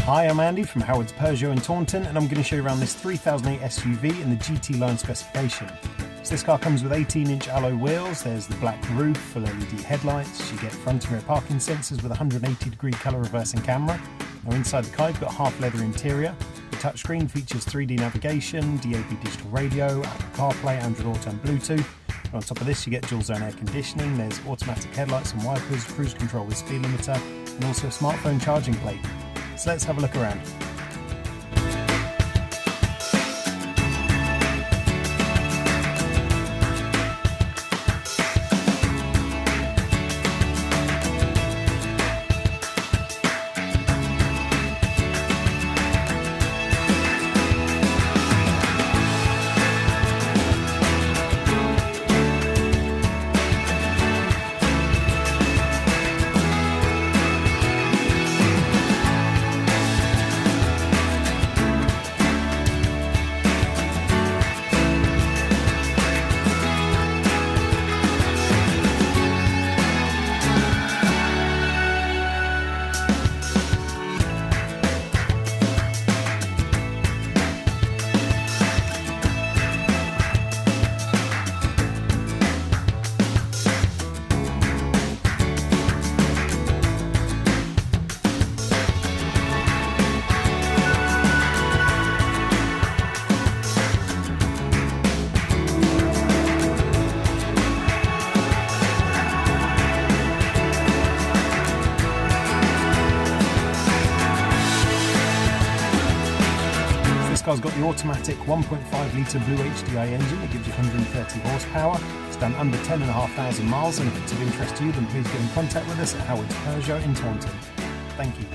Hi, I'm Andy from Howard's Peugeot in Taunton, and I'm going to show you around this 3008 SUV in the GT line specification. So this car comes with 18-inch alloy wheels, there's the black roof, full LED headlights, you get front and rear parking sensors with a 180-degree colour reversing camera. Now inside the car you've got a half leather interior. The touchscreen features 3D navigation, DAB digital radio, Apple CarPlay, Android Auto and Bluetooth. And on top of this you get dual zone air conditioning, there's automatic headlights and wipers, cruise control with speed limiter, and also a smartphone charging plate. So let's have a look around. This car's got the automatic 1.5 litre Blue HDI engine that gives you 130 horsepower. It's done under 10,500 miles, and if it's of interest to you then please get in contact with us at Howard's Peugeot in Taunton. Thank you.